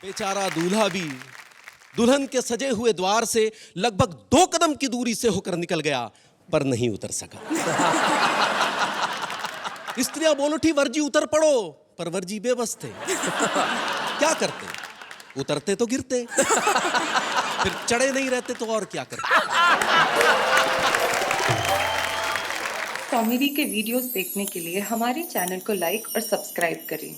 बेचारा दूल्हा भी दुल्हन के सजे हुए द्वार से लगभग 2 कदम की दूरी से होकर निकल गया, पर नहीं उतर सका। स्त्रियां बोल उठी, वर्जी उतर पड़ो, पर वर्जी बेबस थे। क्या करते? उतरते तो गिरते, फिर चढ़े नहीं रहते तो और क्या करते। कॉमेडी के वीडियोस देखने के लिए हमारे चैनल को लाइक और सब्सक्राइब करें।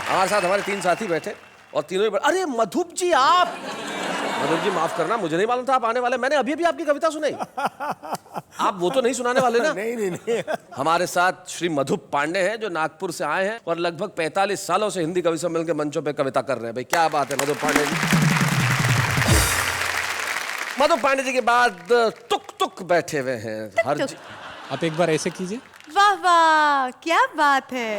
हमारे साथ हमारे 3 साथी बैठे और तीनों ही अरे मधुप जी, आप मधुप जी माफ करना, मुझे नहीं मालूम था आप आने वाले। मैंने अभी आपकी कविता सुनाई। आप वो तो नहीं सुनाने वाले ना? नहीं। हमारे साथ श्री मधुप पांडे हैं जो नागपुर से आए हैं और लगभग 45 सालों से हिंदी कवि सम्मेलन के मंचों पे कविता कर रहे हैं। भाई क्या बात है मधुप पांडे जी। मधुप पांडे जी के बाद तुक बैठे हुए हैं हर जी। आप एक बार ऐसे कीजिए। वाह वाह, क्या बात है।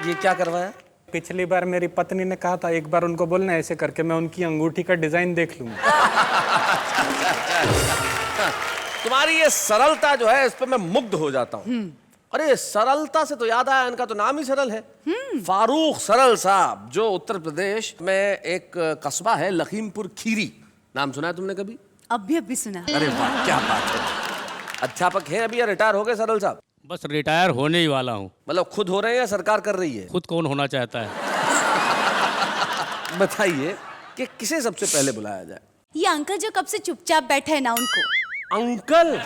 ये क्या करवाया? पिछली बार मेरी पत्नी ने कहा था एक बार उनको बोलना ऐसे करके मैं उनकी अंगूठी का डिजाइन देख लूंगा। तुम्हारी ये सरलता जो है इस पर मैं मुग्ध हो जाता हूँ। अरे सरलता से तो याद आया, इनका तो नाम ही सरल है। फारूक सरल साहब, जो उत्तर प्रदेश में एक कस्बा है लखीमपुर खीरी, नाम सुना है तुमने कभी? अभी सुना। अरे वाह क्या बात है। अध्यापक हैं अभी या रिटायर हो गए सरल साहब? बस रिटायर होने ही वाला हूँ। मतलब खुद हो रहे हैं या सरकार कर रही है? खुद कौन होना चाहता है? बताइए कि किसे सबसे पहले बुलाया जाए? ये अंकल जो कब से चुपचाप बैठे हैं ना, उनको। अंकल?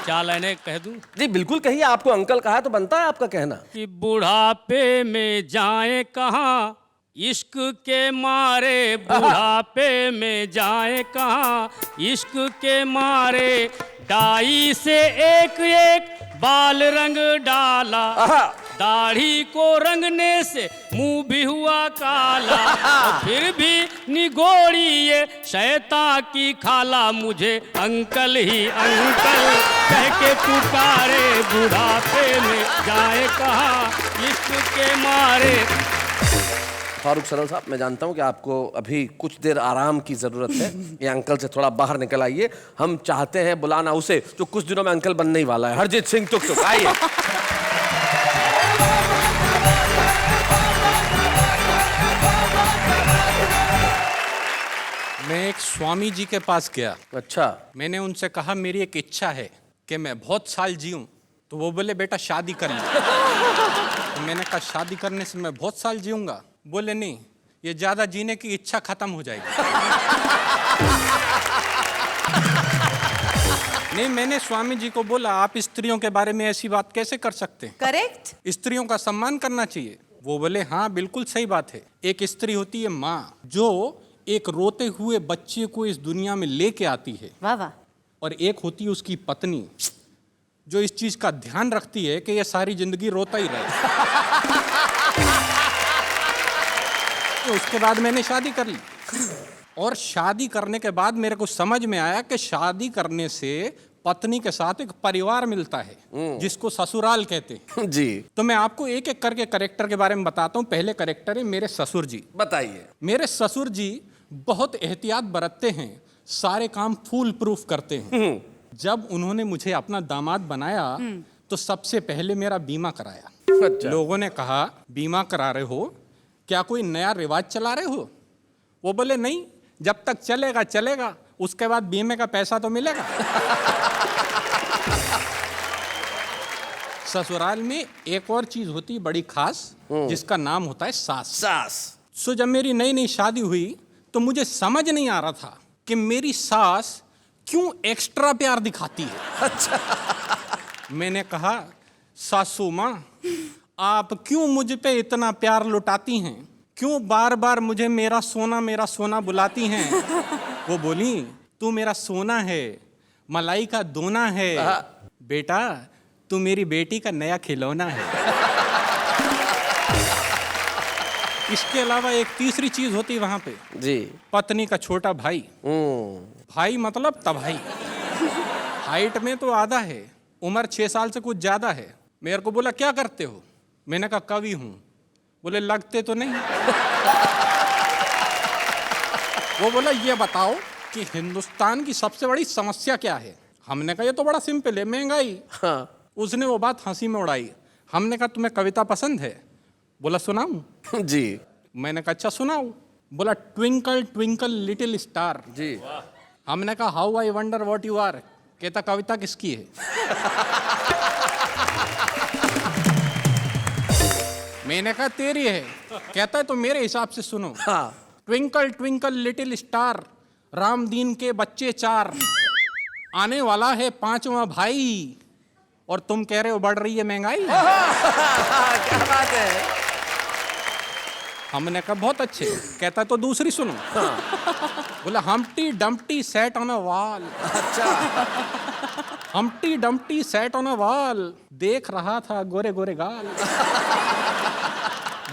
क्या लाइनें कह दूं? जी बिल्कुल कहिए, आपको अंकल कहा तो बनता है आपका कहना। कि बुढ़ापे में जाए कहाँ, इश्क के मारे बुढ़ापे में जाए कहाँ, इश्क के मारे डाई से एक एक बाल रंग डाला, दाढ़ी को रंगने से मुंह भी हुआ काला, फिर भी निगोड़ी ये शैतान की खाला, मुझे अंकल ही अंकल कह के पुकारे, बुढ़ापे में जाए कहाँ, इश्क के मारे। फारूक सरल साहब, मैं जानता हूं कि आपको अभी कुछ देर आराम की जरूरत है। ये अंकल से थोड़ा बाहर निकल आइए। हम चाहते हैं बुलाना उसे जो कुछ दिनों में अंकल बनने ही वाला है, हरजीत सिंह तुक। आइए। मैं एक स्वामी जी के पास गया। अच्छा। मैंने उनसे कहा मेरी एक इच्छा है कि मैं बहुत साल जीऊं। तो वो बोले बेटा शादी कर ले। तो मैंने कहा शादी करने से मैं बहुत साल जीऊंगा? बोले नहीं, ये ज्यादा जीने की इच्छा खत्म हो जाएगी। नहीं, मैंने स्वामी जी को बोला आप स्त्रियों के बारे में ऐसी बात कैसे कर सकते हैं? करेक्ट। स्त्रियों का सम्मान करना चाहिए। वो बोले हाँ बिल्कुल सही बात है। एक स्त्री होती है माँ, जो एक रोते हुए बच्चे को इस दुनिया में लेके आती है। वाह वाह। और एक होती है उसकी पत्नी, जो इस चीज का ध्यान रखती है कि ये सारी जिंदगी रोता ही रहे। तो उसके बाद मैंने शादी कर ली। और शादी करने के बाद मेरे को समझ में आया कि शादी करने से पत्नी के साथ एक परिवार मिलता है जिसको ससुराल कहते हैं। जी। तो मैं आपको एक एक करके कैरेक्टर के बारे में बताता हूँ। पहले कैरेक्टर है मेरे ससुर जी। बताइए। मेरे ससुर जी बहुत एहतियात बरतते हैं, सारे काम फूल प्रूफ करते हैं। जब उन्होंने मुझे अपना दामाद बनाया तो सबसे पहले मेरा बीमा कराया। अच्छा। लोगों ने कहा बीमा करा रहे हो, क्या कोई नया रिवाज चला रहे हो? वो बोले नहीं, जब तक चलेगा चलेगा, उसके बाद बीमे का पैसा तो मिलेगा। ससुराल में एक और चीज होती बड़ी खास, जिसका नाम होता है सास। सास। सो जब मेरी नई नई शादी हुई तो मुझे समझ नहीं आ रहा था कि मेरी सास क्यों एक्स्ट्रा प्यार दिखाती है। अच्छा। मैंने कहा सासू माँ, आप क्यों मुझ पे इतना प्यार लुटाती हैं? क्यों बार बार मुझे मेरा सोना बुलाती हैं? वो बोली तू मेरा सोना है, मलाई का दोना है, बेटा तू मेरी बेटी का नया खिलौना है। इसके अलावा एक तीसरी चीज होती वहां पे जी। पत्नी का छोटा भाई। भाई मतलब तभाई। हाइट में तो आधा है, उम्र 6 साल से कुछ ज्यादा है। मेरे को बोला क्या करते हो? मैंने कहा कवि हूं। बोले लगते तो नहीं। वो बोला ये बताओ कि हिंदुस्तान की सबसे बड़ी समस्या क्या है? हमने कहा ये तो बड़ा सिंपल है, महंगाई। हाँ। उसने वो बात हंसी में उड़ाई। हमने कहा तुम्हें कविता पसंद है? बोला सुनाऊं? जी मैंने कहा अच्छा सुनाओ। बोला ट्विंकल ट्विंकल लिटिल स्टार। जी। हमने कहा how I wonder what you are. कहता कविता किसकी है? मैंने कहा तेरी है। कहता है तो मेरे हिसाब से सुनो। हाँ। Twinkle twinkle little star, Ram दीन के बच्चे 4, आने वाला है 5वां भाई, और तुम कह रहे हो बढ़ रही है महंगाई। क्या बात है। हमने कहा बहुत अच्छे। कहता है तो दूसरी सुनो। बोला humpty dumpty sat on a wall. अच्छा। Humpty dumpty sat on a wall, देख रहा था गोरे गोरे गाल।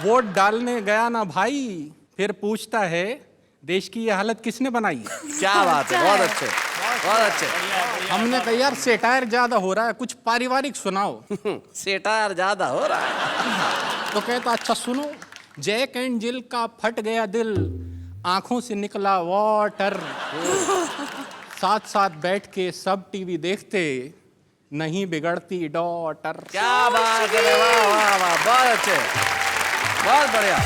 वोट डालने गया ना भाई, फिर पूछता है देश की ये हालत किसने बनाई। क्या बात है, बहुत अच्छे, बहुत अच्छे। हमने कहा यार सेटायर ज्यादा हो रहा है, कुछ पारिवारिक सुनाओ। सेटायर ज्यादा हो रहा है। तो कहता अच्छा सुनो। जैक एंड जिल का फट गया दिल, आंखों से निकला वाटर, साथ साथ बैठ के सब टीवी देखते, नहीं बिगड़ती डॉटर। क्या बात है, वाह वाह वाह, बहुत अच्छे, बहुत बढ़िया।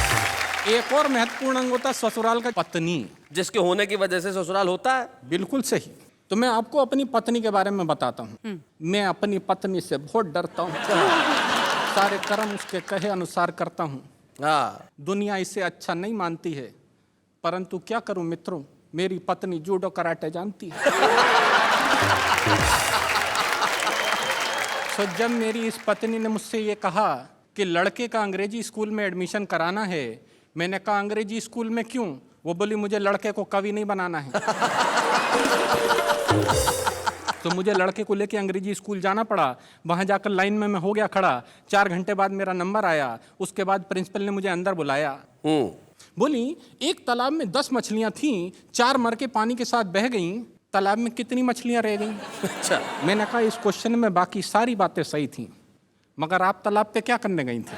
एक और महत्वपूर्ण अंग होता है ससुराल का पत्नी, जिसके होने की वजह से ससुराल होता है। बिल्कुल सही। तो मैं आपको अपनी पत्नी के बारे में बताता हूँ। मैं अपनी पत्नी से बहुत डरता हूँ, सारे कर्म उसके कहे अनुसार करता हूँ। हाँ। दुनिया इसे अच्छा नहीं मानती है, परंतु क्या करूं मित्रों, मेरी पत्नी जूडो कराटे जानती है। तो जब मेरी इस पत्नी ने मुझसे ये कहा कि लड़के का अंग्रेजी स्कूल में एडमिशन कराना है, मैंने कहा अंग्रेजी स्कूल में क्यों? वो बोली मुझे लड़के को कवि नहीं बनाना है। तो मुझे लड़के को लेके अंग्रेजी स्कूल जाना पड़ा। वहाँ जाकर लाइन में मैं हो गया खड़ा। 4 घंटे बाद मेरा नंबर आया। उसके बाद प्रिंसिपल ने मुझे अंदर बुलाया। बोली एक तालाब में 10 मछलियाँ थीं, 4 मर के पानी के साथ बह गईं, तालाब में कितनी मछलियाँ रह गईं? अच्छा। मैंने कहा इस क्वेश्चन में बाकी सारी बातें सही थीं, मगर आप तालाब पे क्या करने गई थी?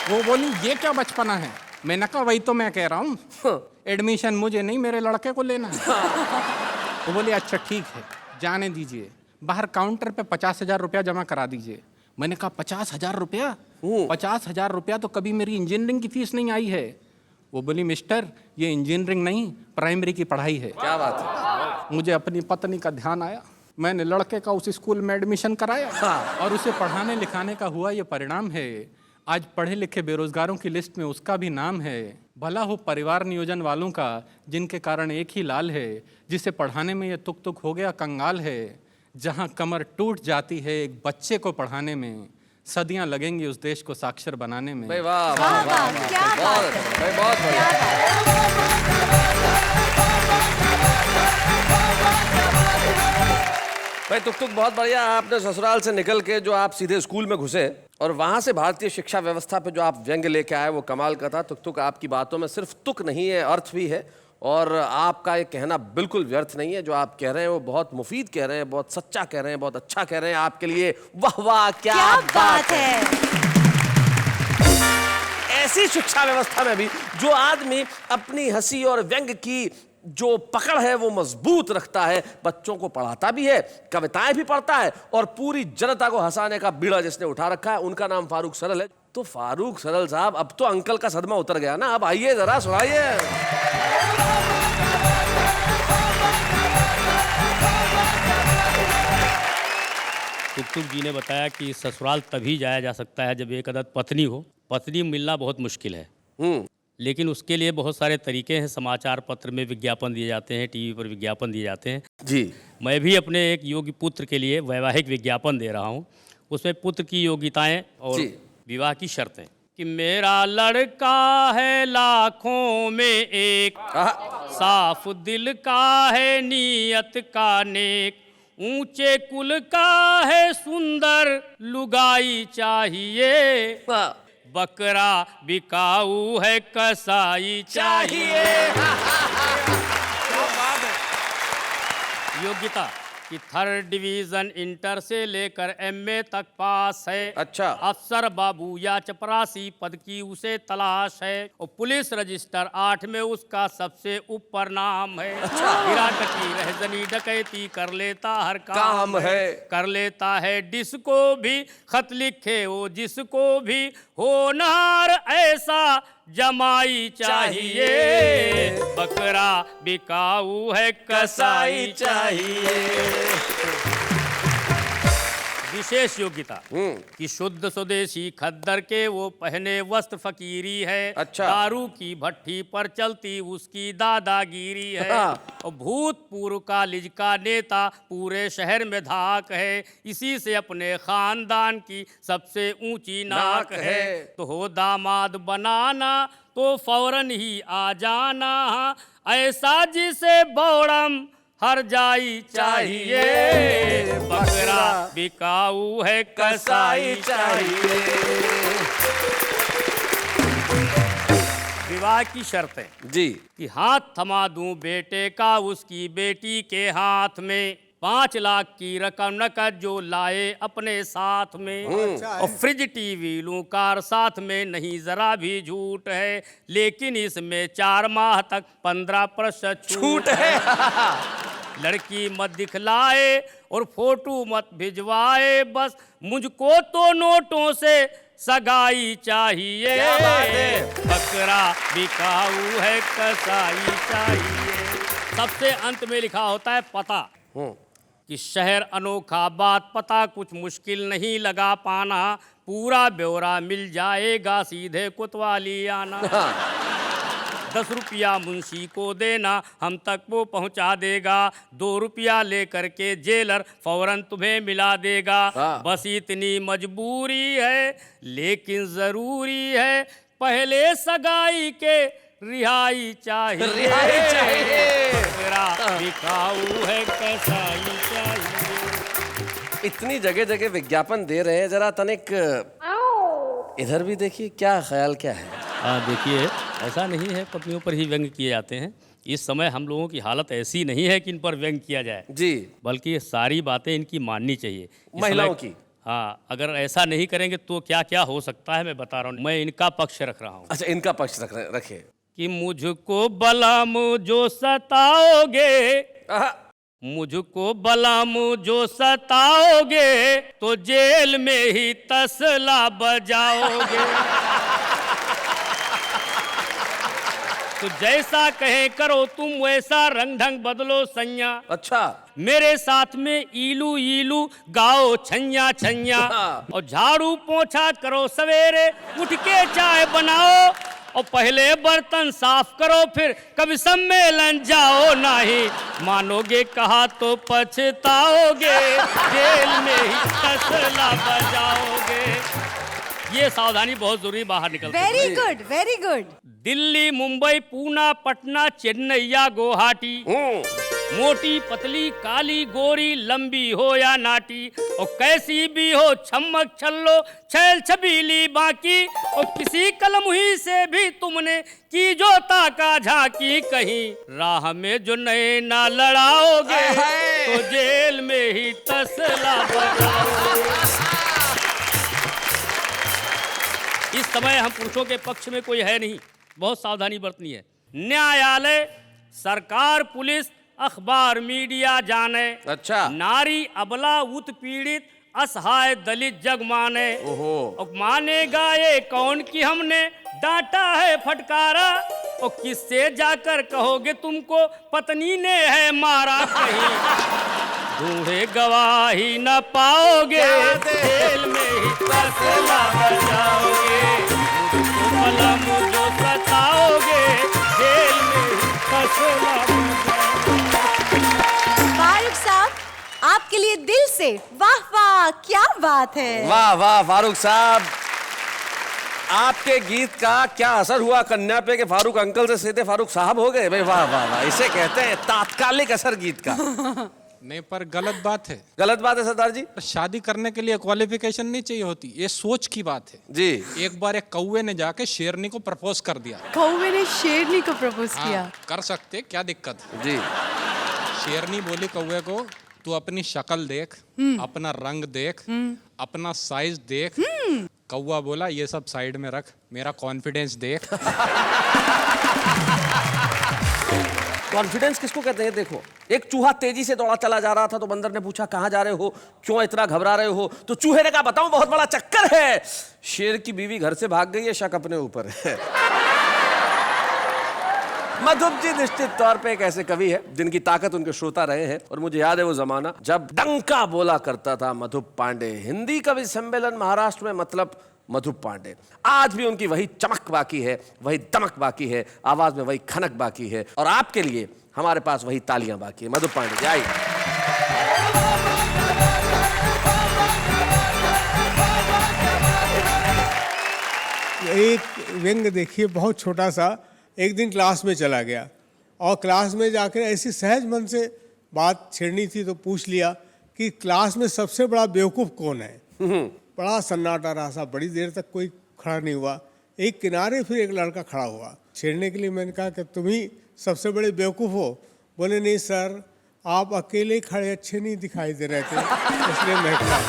वो बोली ये क्या बचपना है? मैंने कहा वही तो मैं कह रहा हूँ, एडमिशन मुझे नहीं मेरे लड़के को लेना है। वो बोली अच्छा ठीक है, जाने दीजिए, बाहर काउंटर पे 50,000 रुपया जमा करा दीजिए। मैंने कहा 50,000 रुपया? 50,000 रुपया तो कभी मेरी इंजीनियरिंग की फीस नहीं आई है। वो बोली मिस्टर ये इंजीनियरिंग नहीं, प्राइमरी की पढ़ाई है। क्या बात है। मुझे अपनी पत्नी का ध्यान आया। मैंने लड़के का उस स्कूल में एडमिशन कराया। हाँ। और उसे पढ़ाने लिखाने का हुआ ये परिणाम है। आज पढ़े लिखे बेरोजगारों की लिस्ट में उसका भी नाम है। भला हो परिवार नियोजन वालों का, जिनके कारण एक ही लाल है, जिसे पढ़ाने में ये तुक तुक हो गया कंगाल है। जहां कमर टूट जाती है एक बच्चे को पढ़ाने में, सदियां लगेंगी उस देश को साक्षर बनाने में। भाई वाह वाह वाह, क्या बहुत बात है। भाई, बहुत बढ़िया। भाई तुक तुक बहुत बढ़िया। आपने ससुराल से निकल के जो आप सीधे स्कूल में घुसे और वहां से भारतीय शिक्षा व्यवस्था पे जो आप व्यंग्य लेके आए वो कमाल का था। तुक तुक आपकी बातों में सिर्फ तुक नहीं है, अर्थ भी है, और आपका ये कहना बिल्कुल व्यर्थ नहीं है। जो आप कह रहे हैं वो बहुत मुफीद कह रहे हैं, बहुत सच्चा कह रहे हैं, बहुत अच्छा कह रहे हैं। आपके लिए वाह वाह, क्या बात है। ऐसी शिक्षा व्यवस्था में भी जो आदमी अपनी हंसी और व्यंग्य की जो पकड़ है वो मजबूत रखता है, बच्चों को पढ़ाता भी है, कविताएं भी पढ़ता है, और पूरी जनता को हंसाने का बीड़ा जिसने उठा रखा है उनका नाम फारूक सरल है। तो फारूक सरल साहब, अब तो अंकल का सदमा उतर गया ना, अब आइए जरा सुनाइए। तुक तुक जी ने बताया कि ससुराल तभी जाया जा सकता है जब एक अदद पत्नी हो। पत्नी मिलना बहुत मुश्किल है, लेकिन उसके लिए बहुत सारे तरीके हैं। समाचार पत्र में विज्ञापन दिए जाते हैं, टीवी पर विज्ञापन दिए जाते हैं। जी। मैं भी अपने एक योग्य पुत्र के लिए वैवाहिक विज्ञापन दे रहा हूँ। उसमें पुत्र की योग्यताएं और जी। विवाह की शर्तें कि मेरा लड़का है लाखों में एक, साफ दिल का है नीयत का नेक, ऊंचे कुल का है सुंदर लुगाई चाहिए, बकरा बिकाऊ है कसाई चाहिए। योग्यता कि थर्ड डिवीजन इंटर से लेकर एमए तक पास है। अच्छा। अफसर बाबू या चपरासी पद की उसे तलाश है और पुलिस रजिस्टर 8 में उसका सबसे ऊपर नाम है। गिरा टकी रहजनी डकैती कर लेता हर काम है। कर लेता है डिस्को भी, खत लिखे वो जिसको भी, होनहार ऐसा जमाई चाहिए, बकरा बिकाऊ है कसाई चाहिए। विशेष योग्यता कि शुद्ध स्वदेशी खद्दर के वो पहने वस्त्र फकीरी है। अच्छा। दारू की भट्टी पर चलती उसकी दादागिरी है। और भूतपूर्व कॉलेज का नेता पूरे शहर में धाक है, इसी से अपने खानदान की सबसे ऊंची नाक है। तो हो दामाद बनाना तो फौरन ही आ जाना, ऐसा जिसे बौड़म हर जाई चाहिए, बकरा बिकाऊ है कसाई चाहिए। विवाह की शर्तें जी। कि हाथ थमा दूं बेटे का उसकी बेटी के हाथ में, 5 लाख की रकम नकद जो लाए अपने साथ में, और फ्रिज टीवी लूं कार साथ में, नहीं जरा भी झूठ है, लेकिन इसमें 4 माह तक 15% छूट है। लड़की मत दिखलाए और फोटो मत भिजवाए, बस मुझको तो नोटों से सगाई चाहिए, बकरा बिकाऊ है कसाई चाहिए। सबसे अंत में लिखा होता है पता, कि शहर अनोखा बात पता कुछ मुश्किल नहीं लगा पाना, पूरा ब्यौरा मिल जाएगा सीधे कोतवाली आना। 10 रुपया मुंशी को देना हम तक वो पहुंचा देगा, 2 रुपया लेकर के जेलर फौरन तुम्हें मिला देगा। बस इतनी मजबूरी है लेकिन जरूरी है, पहले सगाई के रिहाई चाहिए, मेरा बिकाऊ है कसाई चाहिए। इतनी जगह जगह विज्ञापन दे रहे हैं, जरा तनिक इधर भी देखिए, क्या ख्याल क्या है? देखिए, ऐसा नहीं है पत्नियों पर ही व्यंग किए जाते हैं। इस समय हम लोगों की हालत ऐसी नहीं है कि इन पर व्यंग किया जाए जी, बल्कि ये सारी बातें इनकी माननी चाहिए महिलाओं की। हाँ, अगर ऐसा नहीं करेंगे तो क्या क्या हो सकता है मैं बता रहा हूँ। मैं इनका पक्ष रख रहा हूँ। अच्छा, इनका पक्ष रखे कि मुझको बलम जो सताओगे, मुझको बलम जो सताओगे, तो जेल में ही तसला बजाओगे। तो जैसा कहे करो तुम वैसा रंग ढंग बदलो सैया। अच्छा। मेरे साथ में ईलू ईलू गाओ छैया छैया, और झाड़ू पोछा करो सवेरे, उठ के चाय बनाओ, और पहले बर्तन साफ करो, फिर कभी सम्मेलन जाओ, नहीं मानोगे कहा तो पछताओगे, जेल में ही तसला बजाओगे। ये सावधानी बहुत जरूरी, बाहर निकलते। Very good, very good. Delhi, Mumbai, Poona, Patna, Chennai या गुवाहाटी, मोटी पतली काली गोरी, लंबी हो या नाटी, और कैसी भी हो छमक छल्लो छैल छबीली बाकी, और किसी कलमुही से भी तुमने की जो ताका झांकी, कहीं राह में जो नए ना लड़ाओगे, तो जेल में ही तसला बजाओगे। इस समय हम पुरुषों के पक्ष में कोई है नहीं, बहुत सावधानी बरतनी है। न्यायालय, सरकार, पुलिस, अखबार, मीडिया जाने, अच्छा। नारी, अबला, उत्पीड़ित, असहाय, दलित जग माने। और मानेगा ये कौन कि हमने डांटा है फटकारा, और किससे जाकर कहोगे तुमको पत्नी ने है मारा, कहीं ढूंढे गवाही न पाओगे, जेल में ही तसला बजाओगे, मलम जो सताओगे, जेल में ही तसला बजाओगे। फारूक साहब, आपके लिए दिल से वाह वाह, क्या बात है। वाह वाह फारूक साहब, आपके गीत का क्या असर हुआ कन्या पे कि फारूक अंकल से सीधे फारूक साहब हो गए? भाई वाह वाह वाह, इसे कहते हैं तात्कालिक असर गीत का। नहीं, पर गलत बात है। गलत बात है सरदार जी। शादी करने के लिए क्वालिफिकेशन नहीं चाहिए होती, ये सोच की बात है जी। एक बार एक कौवे ने जाके शेरनी को प्रपोज कर दिया। कौवे ने शेरनी को प्रपोज किया। हाँ, कर सकते, क्या दिक्कत है? जी। शेरनी बोली कौवे को तू अपनी शक्ल देख, अपना रंग देख, अपना साइज देख। कौवा बोला ये सब साइड में रख, मेरा कॉन्फिडेंस देख। कॉन्फिडेंस किसको कहते हैं? देखो, एक चूहा तेजी से दौड़ा चला जा रहा था तो बंदर ने पूछा कहां जा रहे हो, क्यों इतना घबरा रहे हो? तो चूहे ने कहा बताऊं, बहुत बड़ा चक्कर है। शेर की बीवी घर से भाग गई है, शक अपने ऊपर है। मधुप जी निश्चित तौर पे एक ऐसे कवि है जिनकी ताकत उनके श्रोता रहे हैं, और मुझे याद है वो जमाना जब डंका बोला करता था मधुप पांडे। हिंदी कवि सम्मेलन महाराष्ट्र में मतलब मधुप पांडे। आज भी उनकी वही चमक बाकी है, वही दमक बाकी है, आवाज में वही खनक बाकी है, और आपके लिए हमारे पास वही तालियां बाकी है। मधुप पांडे जी आइए। एक व्यंग देखिए, बहुत छोटा सा। एक दिन क्लास में चला गया और क्लास में जाकर ऐसी सहज मन से बात छेड़नी थी तो पूछ लिया कि क्लास में सबसे बड़ा बेवकूफ़ कौन है। बड़ा सन्नाटा रहा, सा बड़ी देर तक कोई खड़ा नहीं हुआ। एक किनारे फिर एक लड़का खड़ा हुआ छेड़ने के लिए। मैंने कहा कि तुम ही सबसे बड़े बेवकूफ़ हो। बोले नहीं सर, आप अकेले खड़े अच्छे नहीं दिखाई दे रहे थे, इसलिए मैं खड़ा।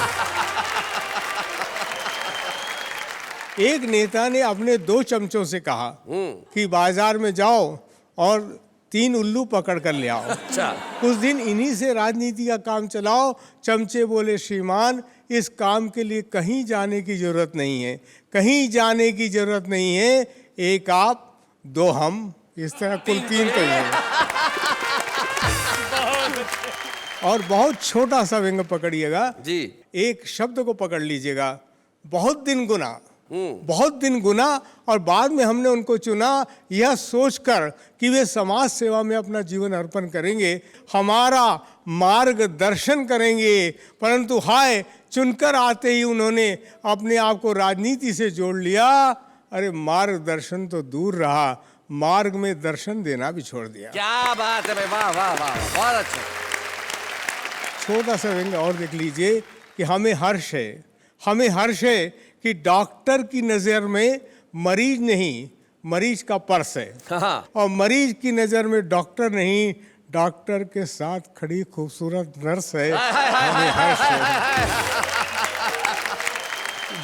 एक नेता ने अपने 2 चमचों से कहा कि बाजार में जाओ और 3 उल्लू पकड़ कर ले आओ। अच्छा। कुछ दिन इन्हीं से राजनीति का काम चलाओ। चमचे बोले श्रीमान, इस काम के लिए कहीं जाने की जरूरत नहीं है, कहीं जाने की जरूरत नहीं है। एक आप, 2 हम, इस तरह कुल 3 तो हैं। और बहुत छोटा सा व्यंग पकड़िएगा जी। एक शब्द को पकड़ लीजिएगा, बहुत दिन गुना। बहुत दिन गुना, और बाद में हमने उनको चुना यह सोचकर कि वे समाज सेवा में अपना जीवन अर्पण करेंगे, हमारा मार्गदर्शन करेंगे। परंतु हाय, चुनकर आते ही उन्होंने अपने आप को राजनीति से जोड़ लिया। अरे मार्गदर्शन तो दूर रहा, मार्ग में दर्शन देना भी छोड़ दिया। क्या बात है भाई, वाह वाह वाह, बहुत अच्छा। छोटा सा व्यंग और देख लीजिए कि हमें हर्ष है कि डॉक्टर की नज़र में मरीज नहीं, मरीज का पर्स है। हाँ। और मरीज की नज़र में डॉक्टर नहीं, डॉक्टर के साथ खड़ी खूबसूरत नर्स है। हमें हर्ष है।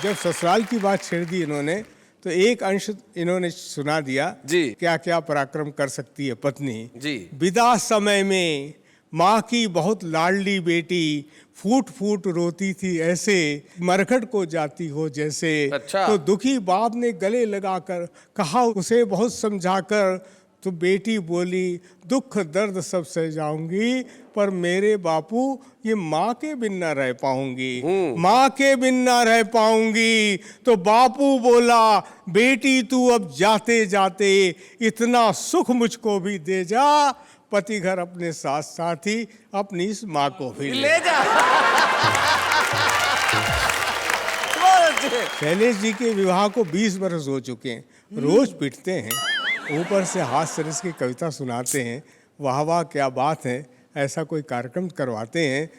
जब ससुराल की बात छेड़ दी इन्होंने तो एक अंश इन्होंने सुना दिया जी। क्या क्या पराक्रम कर सकती है पत्नी जी। विदा समय में माँ की बहुत लाडली बेटी फूट फूट रोती थी ऐसे, मरघट को जाती हो जैसे। अच्छा। तो दुखी बाप ने गले लगाकर कहा उसे बहुत समझाकर, तो बेटी बोली दुख दर्द सब सह जाऊंगी, पर मेरे बापू ये माँ के बिन न रह पाऊंगी, माँ के बिन न रह पाऊंगी। तो बापू बोला बेटी तू अब जाते जाते इतना सुख मुझको भी दे जा, पति घर अपने साथ साथ ही अपनी इस माँ को भी ले जा। शैलेश जी के विवाह को 20 वर्ष हो चुके हैं। रोज पिटते हैं, ऊपर से हास्य रस की कविता सुनाते हैं, वाह वाह क्या बात है, ऐसा कोई कार्यक्रम करवाते हैं।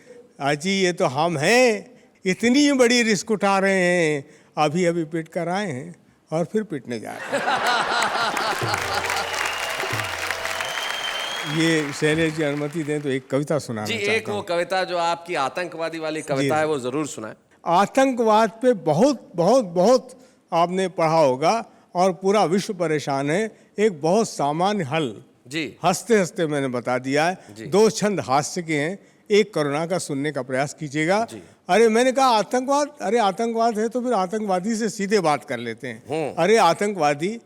अजी ये तो हम हैं, इतनी बड़ी रिस्क उठा रहे हैं, अभी अभी पिट कर आए हैं और फिर पिटने जा रहे हैं। ये शैलेश जी अनुमति दें तो एक कविता सुनाना जी। चाहता एक वो कविता जो आपकी आतंकवादी वाली कविता है वो जरूर सुनाएं। आतंकवाद पे बहुत बहुत बहुत आपने पढ़ा होगा और पूरा विश्व परेशान है। एक बहुत सामान्य हल जी। हंसते हंसते मैंने बता दिया है। 2 छंद हास्य के हैं, एक करुणा का सुनने का प्रयास कीजिएगा। अरे मैंने कहा आतंकवाद, अरे आतंकवाद है तो फिर आतंकवादी से सीधे बात कर लेते हैं। अरे आतंकवादी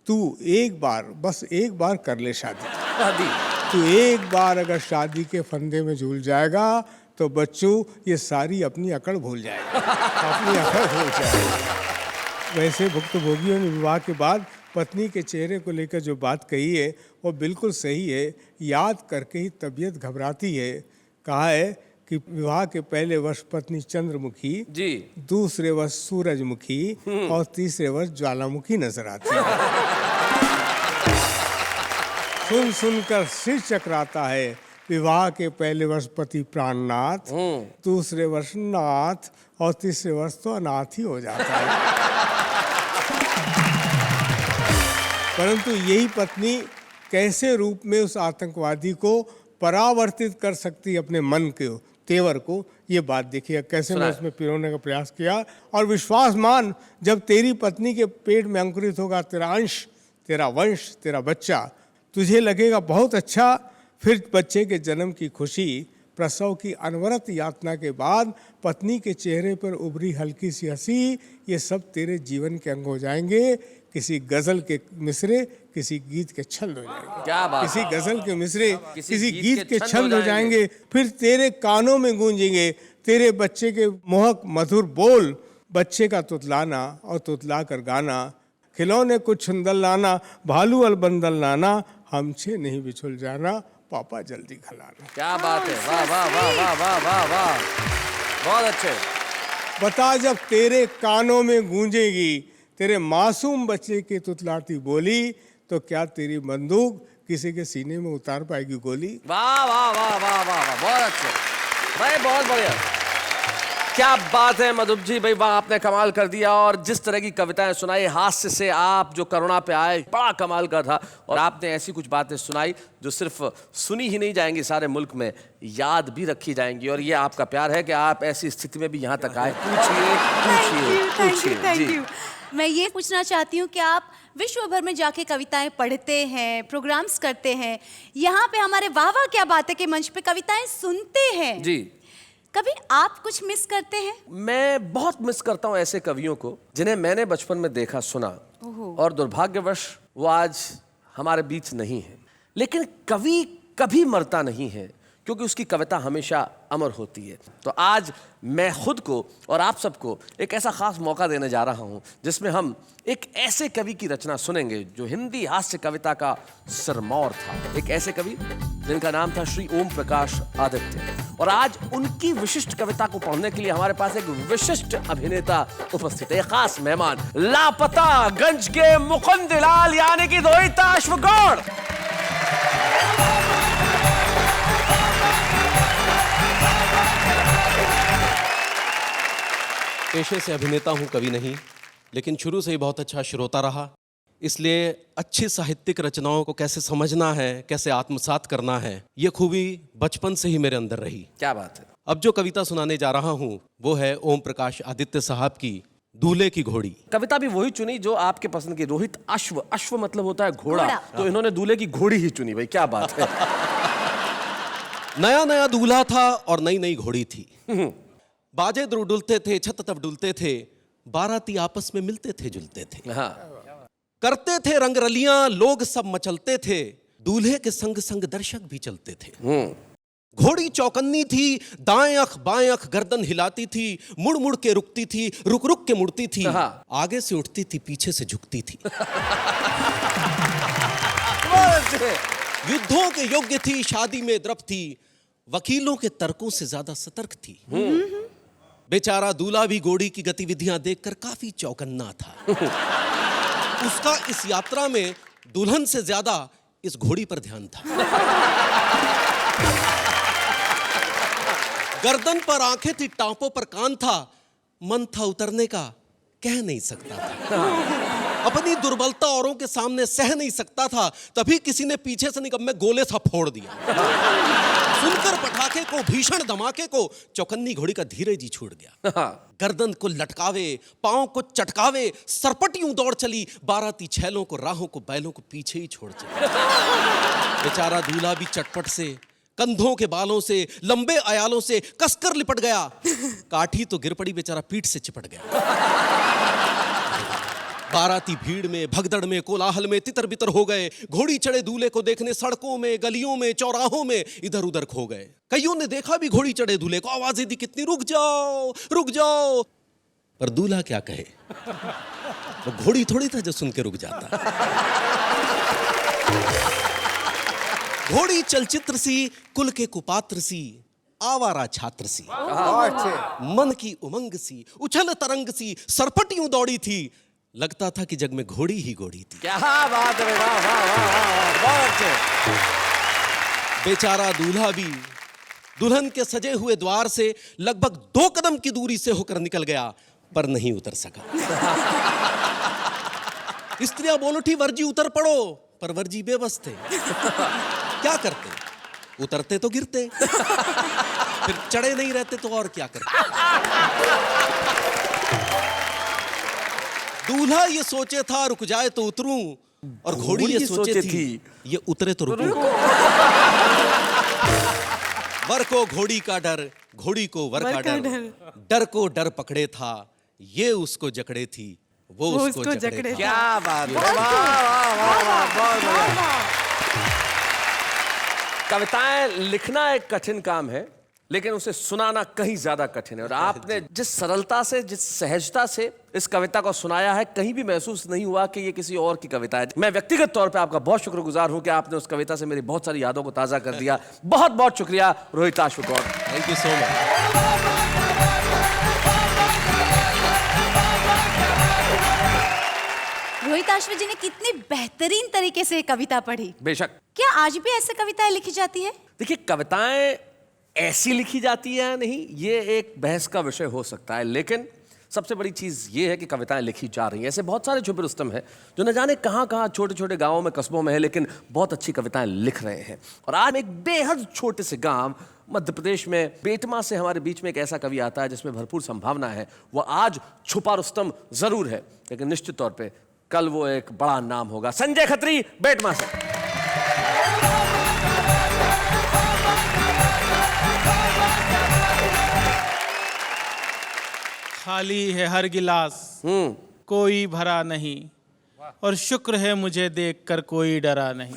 तू एक बार, बस एक बार कर ले शादी। तू एक बार अगर शादी के फंदे में झूल जाएगा तो बच्चों ये सारी अपनी अकड़ भूल जाएगा, अपनी अकड़ भूल जाएगा। वैसे भुक्तभोगियों ने विवाह के बाद पत्नी के चेहरे को लेकर जो बात कही है वो बिल्कुल सही है। याद करके ही तबीयत घबराती है। कहा है कि विवाह के पहले वर्ष पत्नी चंद्रमुखी जी, दूसरे वर्ष सूरजमुखी और तीसरे वर्ष ज्वालामुखी नजर आती है। सुन सुनकर सिर चकराता है। विवाह के पहले वर्ष पति प्राणनाथ, दूसरे वर्ष नाथ और तीसरे वर्ष तो अनाथ ही हो जाता है। परंतु यही पत्नी कैसे रूप में उस आतंकवादी को परावर्तित कर सकती अपने मन को, तेवर को, ये बात देखिए कैसे मैं सुनाए। उसमें पिरोने का प्रयास किया। और विश्वास मान, जब तेरी पत्नी के पेट में अंकुरित होगा तेरा अंश, तेरा वंश, तेरा बच्चा, तुझे लगेगा बहुत अच्छा। फिर बच्चे के जन्म की खुशी, प्रसव की अनवरत यातना के बाद पत्नी के चेहरे पर उभरी हल्की सी हंसी, ये सब तेरे जीवन के अंग हो जाएंगे। किसी गजल के मिसरे, किसी गीत के छंद हो जाएंगे। क्या बात किसी है। गजल के मिसरे, किसी किसी गीत गीत के के छंद हो जाएंगे। फिर तेरे कानों में गूंजेंगे तेरे बच्चे के मोहक मधुर बोल, बच्चे का तुतलाना और तुतला कर गाना, खिलौने कुछ छुंदल लाना, भालू अलबंदल लाना, हमसे नहीं बिछुल जाना, पापा जल्दी खिलाना। क्या बात है, वाह वाह वाह वाह वाह वाह वाह, बहुत अच्छे। बता, जब तेरे कानों में गूंजेगी तेरे मासूम बच्चे की तुतलाती बोली, तो क्या तेरी बंदूक किसी के सीने में उतार पाएगी गोली? वाह वाह वाह वाह वाह वाह, बहुत अच्छे भाई, बहुत बढ़िया। क्या बात है मधुप जी भाई, वाह, आपने कमाल कर दिया। और जिस तरह की कविताएं सुनाई, हास्य से आप जो करुणा पे आए, बड़ा कमाल का था। और आपने ऐसी कुछ बातें सुनाई जो सिर्फ सुनी ही नहीं जाएंगी, सारे मुल्क में याद भी रखी जाएंगी। और ये आपका प्यार है कि आप ऐसी स्थिति में भी यहाँ तक आए। पूछिए पूछिए थैंक जी। यू। मैं ये पूछना चाहती हूँ कि आप विश्व भर में जाके कविताएं पढ़ते हैं, प्रोग्राम्स करते हैं, यहाँ पे हमारे वाह वाह क्या बात है के मंच पे कविताएं सुनते हैं जी, कभी आप कुछ मिस करते हैं? मैं बहुत मिस करता हूँ ऐसे कवियों को जिन्हें मैंने बचपन में देखा, सुना, और दुर्भाग्यवश वो आज हमारे बीच नहीं है। लेकिन कवि कभी मरता नहीं है, क्योंकि उसकी कविता हमेशा अमर होती है। तो आज मैं खुद को और आप सबको एक ऐसा खास मौका देने जा रहा हूं जिसमें हम एक ऐसे कवि की रचना सुनेंगे जो हिंदी हास्य कविता का सिरमौर था। एक ऐसे कवि जिनका नाम था श्री ओम प्रकाश आदित्य। और आज उनकी विशिष्ट कविता को पढ़ने के लिए हमारे पास एक विशिष्ट अभिनेता उपस्थित है, एक खास मेहमान, लापता गंज के मुकुंदलाल यानी कि दोहिता अश्वगौड़। पेशे से अभिनेता हूं, कवि नहीं, लेकिन शुरू से ही बहुत अच्छा श्रोता रहा। इसलिए अच्छी साहित्यिक रचनाओं को कैसे समझना है, कैसे आत्मसात करना है, ये खूबी बचपन से ही मेरे अंदर रही। क्या बात है। अब जो कविता सुनाने जा रहा हूं वो है ओम प्रकाश आदित्य साहब की दूल्हे की घोड़ी। कविता भी वही चुनी जो आपके पसंद की, रोहित अश्व, अश्व मतलब होता है घोड़ा, घोड़ा। तो इन्होंने दूल्हे की घोड़ी ही चुनी भाई, क्या बात है। नया नया दूल्हा था और नई नई घोड़ी थी। बाजे डुलते थे, छत तब डुलते थे, बाराती आपस में मिलते थे जुलते थे, हाँ, करते थे रंगरलियां, लोग सब मचलते थे, दूल्हे के संग संग दर्शक भी चलते थे। घोड़ी चौकन्नी थी, दाएं अख बाएं अख गर्दन हिलाती थी, मुड़ मुड़ के रुकती थी, रुक रुक के मुड़ती थी, हाँ। आगे से उठती थी, पीछे से झुकती थी। युद्धों के योग्य थी, शादी में द्रव थी, वकीलों के तर्कों से ज्यादा सतर्क थी। बेचारा दूल्हा भी घोड़ी की गतिविधियां देखकर काफी चौकन्ना था। उसका इस यात्रा में दुल्हन से ज्यादा इस घोड़ी पर ध्यान था। गर्दन पर आंखें थी, टांपों पर कान था, मन था उतरने का, कह नहीं सकता था। अपनी दुर्बलता औरों के सामने सह नहीं सकता था। तभी किसी ने पीछे से निकम्मे गोले सा फोड़ दिया। सुनकर पटाखे को, भीषण धमाके को, चौकन्नी घोड़ी का धीरे जी छूट गया। गर्दन को लटकावे, पांव को चटकावे, सरपट यूं दौड़ चली, बाराती छैलों को, राहों को, बैलों को पीछे ही छोड़ चली। बेचारा दूल्हा भी चटपट से, कंधों के बालों से, लंबे अयालों से कसकर लिपट गया। काठी तो गिर पड़ी, बेचारा पीठ से चिपट गया। बाराती भीड़ में, भगदड़ में, कोलाहल में तितर बितर हो गए। घोड़ी चढ़े दूल्हे को देखने सड़कों में, गलियों में, चौराहों में इधर उधर खो गए। कईयों ने देखा भी घोड़ी चढ़े दूल्हे को, आवाजें दी कितनी, रुक जाओ रुक जाओ। पर दूल्हा क्या कहे, वो घोड़ी थोड़ी था जो सुन के रुक जाता। घोड़ी चलचित्र सी, कुल के कुपात्र सी, आवारा छात्र सी, मन की उमंग सी, उछल तरंग सी, सरपट यूं दौड़ी थी, लगता था कि जग में घोड़ी ही घोड़ी थी। क्या बात है, वाह वाह वाह, बहुत अच्छे। बेचारा दूल्हा भी दुल्हन के सजे हुए द्वार से लगभग 2 कदम की दूरी से होकर निकल गया, पर नहीं उतर सका। स्त्रियां बोल उठी, वर्जी उतर पड़ो, पर वर्जी बेबस थे। क्या करते, उतरते तो गिरते। फिर चढ़े नहीं रहते तो और क्या करते? दूल्हा ये सोचे था रुक जाए तो उतरूं, और घोड़ी ये सोचे थी ये उतरे तो रुकूं। वर को घोड़ी का डर, घोड़ी को वर का डर, डर को डर पकड़े था, ये उसको जकड़े थी, वो उसको जकड़े था। क्या बात है, वाह वाह वाह वाह, बहुत बढ़िया। कविताएं लिखना एक कठिन काम है, लेकिन उसे सुनाना कहीं ज्यादा कठिन है। और आपने जिस सरलता से, जिस सहजता से इस कविता को सुनाया है, कहीं भी महसूस नहीं हुआ कि ये किसी और की कविता है। मैं व्यक्तिगत तौर पे आपका बहुत शुक्रगुजार हूं कि आपने उस कविता से मेरी बहुत सारी यादों को ताजा कर दिया। बहुत बहुत शुक्रिया Rohitash Gaur. Thank you so much. Rohitash ji ने कितनी बेहतरीन तरीके से कविता पढ़ी। बेशक। क्या आज भी ऐसे कविताएं लिखी जाती है? देखिए, कविताएं ऐसी लिखी जाती है या नहीं, ये एक बहस का विषय हो सकता है, लेकिन सबसे बड़ी चीज ये है कि कविताएं लिखी जा रही हैं। ऐसे बहुत सारे छुपे रुस्तम हैं जो न जाने कहाँ कहाँ छोटे छोटे गांवों में, कस्बों में है, लेकिन बहुत अच्छी कविताएं लिख रहे हैं। और आज एक बेहद छोटे से गांव मध्य प्रदेश में बेटमा से हमारे बीच में एक ऐसा कवि आता है जिसमें भरपूर संभावना है। वो आज छुपा रुस्तम जरूर है, लेकिन निश्चित तौर पर कल वो एक बड़ा नाम होगा। संजय खत्री, बेटमा से। खाली है हर गिलास, कोई भरा नहीं, और शुक्र है मुझे देखकर कोई डरा नहीं।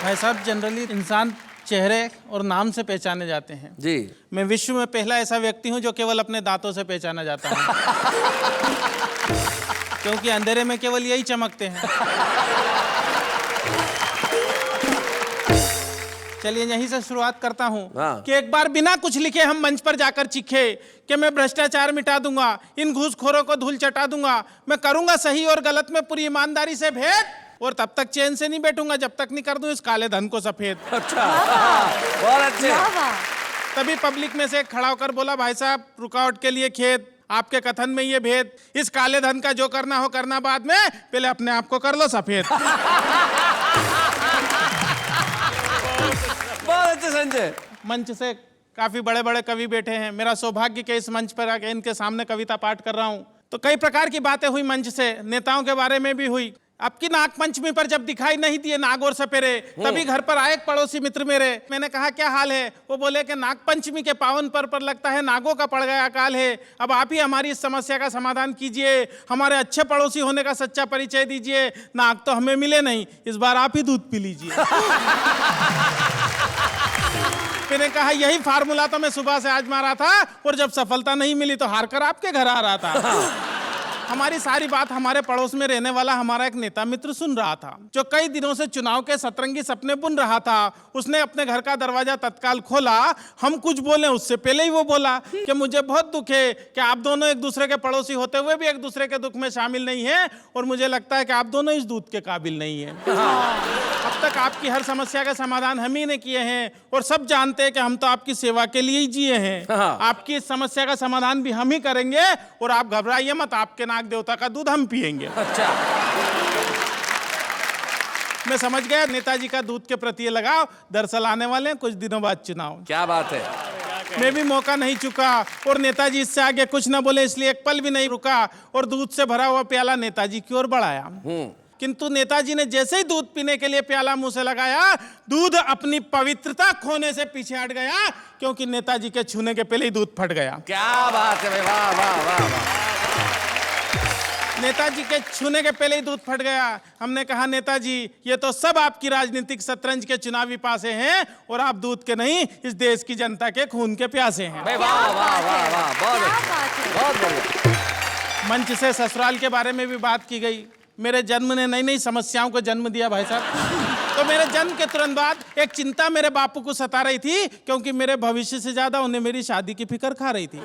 भाई साहब, जनरली इंसान चेहरे और नाम से पहचाने जाते हैं जी। मैं विश्व में पहला ऐसा व्यक्ति हूं जो केवल अपने दांतों से पहचाना जाता है। क्योंकि अंधेरे में केवल यही चमकते हैं। चलिए यहीं से शुरुआत करता हूँ कि एक बार बिना कुछ लिखे हम मंच पर जाकर चीखे कि मैं भ्रष्टाचार मिटा दूंगा, इन घूसखोरों को धूल चटा दूंगा, मैं करूंगा सही और गलत में पूरी ईमानदारी से भेद, और तब तक चैन से नहीं बैठूंगा जब तक नहीं कर दूं इस काले धन को सफेद। अच्छा, बहुत अच्छे। तभी पब्लिक में से एक खड़ा होकर बोला, भाई साहब रुकावट के लिए खेद, आपके कथन में ये भेद, इस काले धन का जो करना हो करना बाद में, पहले अपने आप को कर लो सफेद। बहुत अच्छे संजय। मंच से काफी बड़े बड़े कवि बैठे हैं, मेरा सौभाग्य के इस मंच पर आके इनके सामने कविता पाठ कर रहा हूँ। तो कई प्रकार की बातें हुई मंच से, नेताओं के बारे में भी हुई। आपकी नाग पंचमी पर जब दिखाई नहीं दिए नाग और सपेरे, तभी घर पर आए एक पड़ोसी मित्र मेरे। मैंने कहा क्या हाल है? वो बोले कि नाग पंचमी के पावन पर लगता है नागों का पड़ गया अकाल है, अब आप ही हमारी इस समस्या का समाधान कीजिए, हमारे अच्छे पड़ोसी होने का सच्चा परिचय दीजिए। नाग तो हमें मिले नहीं, इस बार आप ही दूध पी लीजिए। मैंने कहा यही फार्मूला तो मैं सुबह से आजमा था, और जब सफलता नहीं मिली तो हार कर आपके घर आ रहा था। हमारी सारी बात हमारे पड़ोस में रहने वाला हमारा एक नेता मित्र सुन रहा था, जो कई दिनों से चुनाव के सतरंगी सपने बुन रहा था। उसने अपने घर का दरवाजा तत्काल खोला, हम कुछ बोले उससे पहले ही वो बोला कि मुझे बहुत दुख है कि आप दोनों एक दूसरे के पड़ोसी होते हुए भी एक दूसरे के दुख में शामिल नहीं है, और मुझे लगता है कि आप दोनों इस दूध के काबिल नहीं है। अब तक आपकी हर समस्या के समाधान हम ही ने किए हैं, और सब जानते हैं कि हम तो आपकी सेवा के लिए ही जिए हैं। आपकी इस समस्या का समाधान भी हम ही करेंगे, और आप घबराइए मत, आपके नाग देवता का दूध हम पिएंगे। अच्छा। मैं समझ गया नेताजी का दूध के प्रति लगाव, दरअसल आने वाले हैं कुछ दिनों बाद चुनाव। क्या बात है। मैं भी मौका नहीं चुका, और नेताजी इससे आगे कुछ न बोले, इसलिए एक पल भी नहीं रुका, और दूध से भरा हुआ प्याला नेताजी की ओर बढ़ाया। किंतु नेताजी ने जैसे ही दूध पीने के लिए प्याला मुंह से लगाया, दूध अपनी पवित्रता खोने से पीछे हट गया, क्योंकि नेताजी के छूने के पहले ही दूध फट गया। क्या बात है, वाह वाह वाह वाह। नेताजी के छूने के पहले ही दूध फट गया। हमने कहा नेताजी ये तो सब आपकी राजनीतिक शतरंज के चुनावी पासे हैं, और आप दूध के नहीं इस देश की जनता के खून के प्यासे हैं। वाह वाह वाह वाह, बहुत बढ़िया। मंच से ससुराल के बारे में भी बात की गई। मेरे जन्म ने नई नई समस्याओं को जन्म दिया भाई साहब। तो मेरे जन्म के तुरंत बाद एक चिंता मेरे बापू को सता रही थी, क्योंकि मेरे भविष्य से ज्यादा उन्हें मेरी शादी की फिक्र खा रही थी।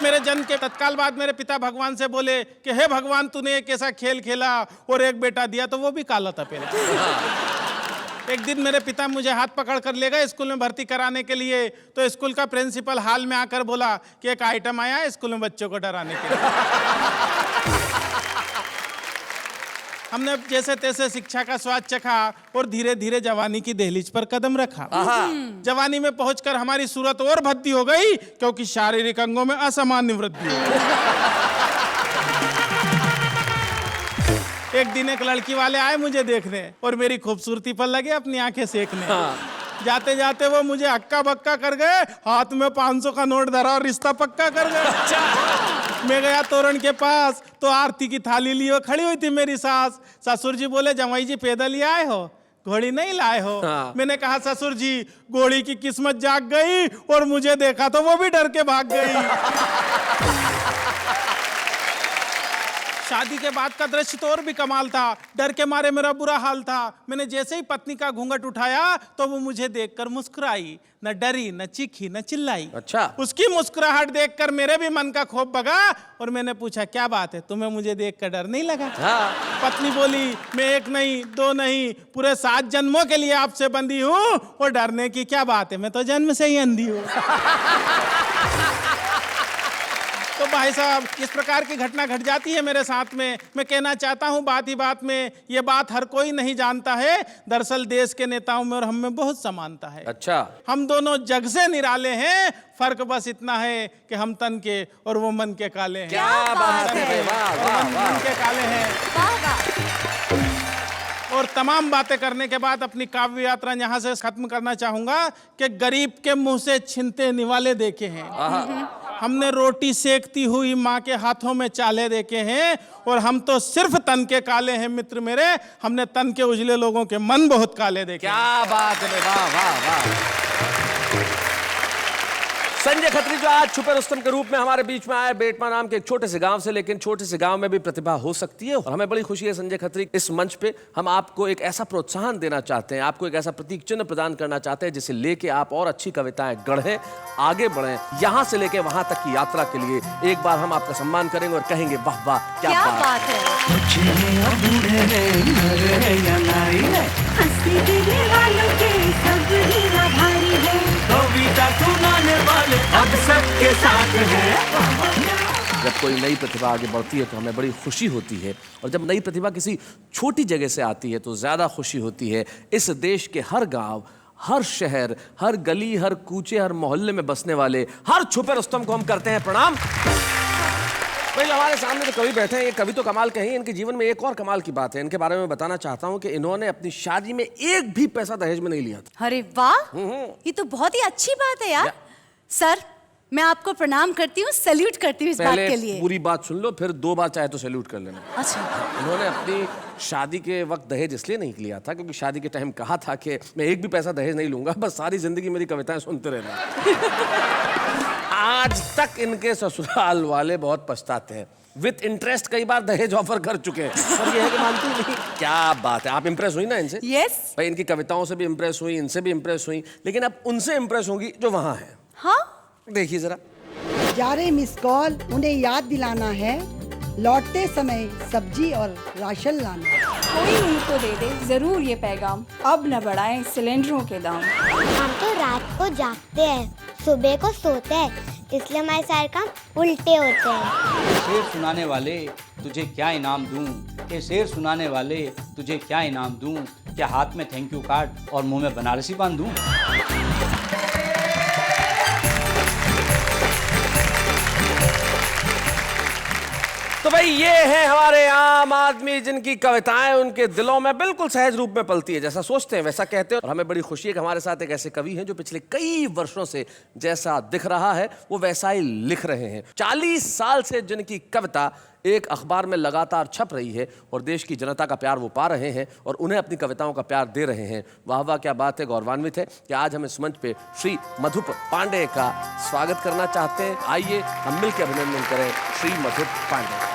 मेरे जन्म के तत्काल बाद मेरे पिता भगवान से बोले कि हे भगवान, तूने एक ऐसा खेल खेला और एक बेटा दिया तो वो भी काला था पहले। एक दिन मेरे पिता मुझे हाथ पकड़ कर ले गए स्कूल में भर्ती कराने के लिए, तो स्कूल का प्रिंसिपल हाल में आकर बोला कि एक आइटम आया है स्कूल में बच्चों को डराने के लिए। हमने जैसे तैसे शिक्षा का स्वाद चखा और धीरे धीरे जवानी की दहलीज पर कदम रखा। जवानी में पहुंचकर हमारी सूरत और भद्दी हो गई, क्योंकि शारीरिक अंगों में असामान्य वृद्धि हो गई। एक दिन एक लड़की वाले आए मुझे देखने और मेरी खूबसूरती पर लगे अपनी आंखें सेकने। जाते जाते वो मुझे हक्का बक्का कर गए, हाथ में 500 का नोट धरा और रिश्ता पक्का कर गए। मैं गया तोरण के पास तो आरती की थाली लिए खड़ी हुई थी मेरी सास। ससुर जी बोले, जमाई जी पैदल ही आए हो, घोड़ी नहीं लाए हो? मैंने कहा, ससुर जी घोड़ी की किस्मत जाग गई और मुझे देखा तो वो भी डर के भाग गई। शादी के बाद का दृश्य तो और भी कमाल था। डर के मारे मेरा बुरा हाल था। मैंने जैसे ही पत्नी का घूंघट उठाया तो वो मुझे देखकर मुस्कुराई, न डरी, न चीखी, न चिल्लाई। अच्छा। उसकी मुस्कुराहट देखकर मेरे भी मन का खौफ भगा और मैंने पूछा, क्या बात है, तुम्हें मुझे देखकर डर नहीं लगा? हाँ। पत्नी बोली, मैं 1 नहीं 2 नहीं पूरे 7 जन्मों के लिए आपसे बंधी हूँ और डरने की क्या बात है, मैं तो जन्म से ही अंधी हूँ। तो भाई साहब, इस प्रकार की घटना घट जाती है मेरे साथ में। मैं कहना चाहता हूँ बात ही बात में, ये बात हर कोई नहीं जानता है। दरअसल देश के नेताओं में और हम में बहुत समानता है। अच्छा। हम दोनों जग से निराले हैं, फर्क बस इतना है कि हम तन के और वो मन के काले हैं। क्या बात है, वाह वाह मन के काले हैं। और तमाम बातें करने के बाद अपनी काव्य यात्रा यहाँ से खत्म करना चाहूंगा कि गरीब के मुंह से छिनते निवाले देखे हैं, हमने रोटी सेकती हुई माँ के हाथों में चाले देखे हैं, और हम तो सिर्फ तन के काले हैं मित्र मेरे, हमने तन के उजले लोगों के मन बहुत काले देखे। क्या बात है, वाह वाह वाह। संजय खत्री जो आज छुपे रुस्तम के रूप में हमारे बीच में आए, बेटमा नाम के एक छोटे से गांव से, लेकिन छोटे से गांव में भी प्रतिभा हो सकती है और हमें बड़ी खुशी है संजय खत्री, इस मंच पे हम आपको एक ऐसा प्रोत्साहन देना चाहते हैं, आपको एक ऐसा प्रतीक चिन्ह प्रदान करना चाहते हैं जिसे लेके आप और अच्छी कविताएं गढ़ें, आगे बढ़ें, यहाँ से लेके वहां तक की यात्रा के लिए एक बार हम आपका सम्मान करेंगे और कहेंगे वाह वाह क्या बात है। अब सबके साथ है। जब कोई नई प्रतिभा आगे बढ़ती है तो हमें बड़ी खुशी होती है, और जब नई प्रतिभा किसी छोटी जगह से आती है तो ज़्यादा खुशी होती है। इस देश के हर गांव, हर शहर, हर गली, हर कूचे, हर मोहल्ले में बसने वाले हर छुपे रुस्तम को हम करते हैं प्रणाम। भाई हमारे सामने जो कवि बैठे हैं, ये कवि तो कमाल के हैं, इनके जीवन में एक और कमाल की बात है, इनके बारे में बताना चाहता हूँ कि इन्होंने अपनी शादी में एक भी पैसा दहेज में नहीं लिया था। अरे वाह, ये तो बहुत ही अच्छी बात है यार। सर, मैं आपको प्रणाम करती हूँ, सैल्यूट करती हूँ इस बात के लिए। पूरी बात सुन लो, फिर 2 बार चाहे तो सैल्यूट कर लेना। अच्छा। उन्होंने अपनी शादी के वक्त दहेज इसलिए नहीं लिया था क्योंकि शादी के टाइम कहा था कि मैं एक भी पैसा दहेज नहीं लूंगा, बस सारी जिंदगी मेरी कविताएं सुनते रहना। आज तक इनके ससुराल वाले बहुत पछताते हैं, विद इंटरेस्ट कई बार दहेज ऑफर कर चुके हैं, पर ये है कि मानती नहीं। क्या बात है, आप इंप्रेस हुई ना इनसे? यस। भाई इनकी कविताओं से भी इंप्रेस हुई, इनसे भी इंप्रेस हुई, लेकिन अब उनसे इंप्रेस होंगी जो वहां है। हाँ, देखिए जरा। जा रहे मिस कॉल, उन्हें याद दिलाना है, लौटते समय सब्जी और राशन लाना। कोई उनको दे दे जरूर ये पैगाम, अब न बढ़ाएं सिलेंडरों के दाम। हम तो रात को जागते हैं, सुबह को सोते हैं, इसलिए हमारे सारे काम उल्टे होते हैं। शेर सुनाने वाले तुझे क्या इनाम दूं, ये शेर सुनाने वाले तुझे क्या इनाम दूं, क्या हाथ में थैंक यू कार्ड और मुंह में बनारसी बांध दूं। तो भाई ये है हमारे आम आदमी जिनकी कविताएं उनके दिलों में बिल्कुल सहज रूप में पलती है, जैसा सोचते हैं वैसा कहते हैं। और हमें बड़ी खुशी है कि हमारे साथ एक ऐसे कवि हैं जो पिछले कई वर्षों से जैसा दिख रहा है वो वैसा ही लिख रहे हैं। 40 साल से जिनकी कविता एक अखबार में लगातार छप रही है और देश की जनता का प्यार वो पा रहे हैं और उन्हें अपनी कविताओं का प्यार दे रहे हैं। वाह वाह क्या बात है, गौरवान्वित है कि आज हम इस मंच पे श्री मधुप पांडे का स्वागत करना चाहते हैं। आइए हम मिलकर अभिनंदन करें श्री मधुप पांडे।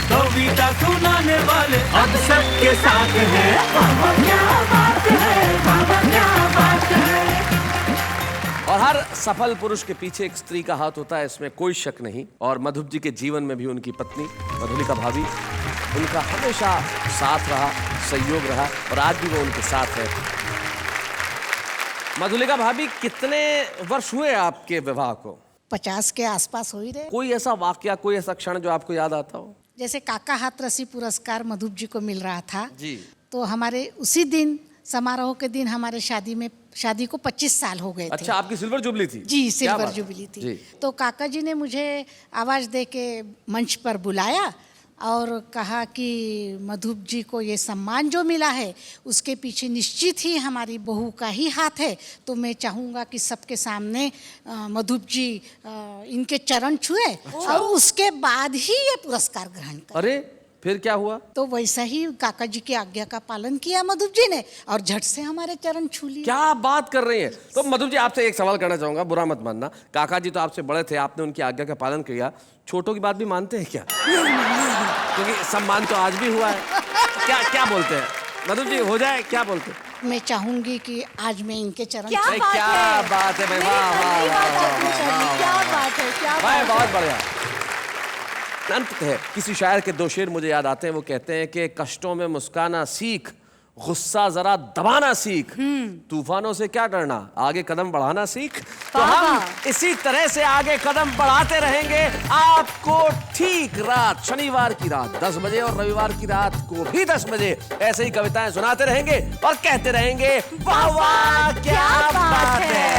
कविता सुनाने वाले अब सबके साथ है। क्या बात है, क्या बात है। और हर सफल पुरुष के पीछे एक स्त्री का हाथ होता है, इसमें कोई शक नहीं। और मधुप जी के जीवन में भी उनकी पत्नी मधुलिका भाभी उनका हमेशा साथ रहा, सहयोग रहा और आज भी वो उनके साथ है। मधुलिका भाभी, कितने वर्ष हुए आपके विवाह को? 50 के आसपास हो ही रहे। कोई ऐसा वाकया, कोई ऐसा क्षण जो आपको याद आता हो? जैसे काका हाथरसी पुरस्कार मधुप जी को मिल रहा था जी। तो हमारे उसी दिन समारोह के दिन हमारे शादी को 25 साल हो गए थे। अच्छा, आपकी सिल्वर जुबली थी? जी, क्या सिल्वर बात है? जुबली थी। जी। तो काका जी ने मुझे आवाज दे के मंच पर बुलाया और कहा कि मधुप जी को ये सम्मान जो मिला है उसके पीछे निश्चित ही हमारी बहू का ही हाथ है, तो मैं चाहूँगा कि सबके सामने मधुप जी इनके चरण छुए और उसके बाद ही ये पुरस्कार ग्रहण करें। अरे फिर क्या हुआ? तो वैसा ही काका जी की आज्ञा का पालन किया मधुप जी ने और झट से हमारे चरण छू लिए। क्या बात कर रही हैं? तो मधुप जी, आपसे एक सवाल करना चाहूंगा, बुरा मत मानना। काका जी तो आपसे बड़े थे, आपने उनकी आज्ञा का पालन किया, छोटों की बात भी मानते हैं क्या? क्योंकि सम्मान तो आज भी हुआ है। क्या बोलते हैं मधुप जी, हो जाए? क्या बोलते हैं? मैं चाहूंगी कि आज मैं इनके चरण क्या भाई, क्या बात है भाई, वाह वाह, बहुत बढ़िया। अंत है, किसी शायर के 2 शेर मुझे याद आते हैं। वो कहते हैं कि कष्टों में मुस्काना सीख, गुस्सा जरा दबाना सीख, तूफानों से क्या डरना, आगे कदम बढ़ाना सीख। तो हम इसी तरह से आगे कदम बढ़ाते रहेंगे। आपको ठीक रात, शनिवार की रात 10 बजे और रविवार की रात को भी 10 बजे ऐसे ही कविताएं सुनाते रहेंगे और कहते रहेंगे वाह वाह क्या बात है।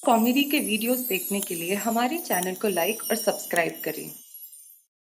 कॉमेडी के वीडियोस देखने के लिए हमारे चैनल को लाइक और सब्सक्राइब करें।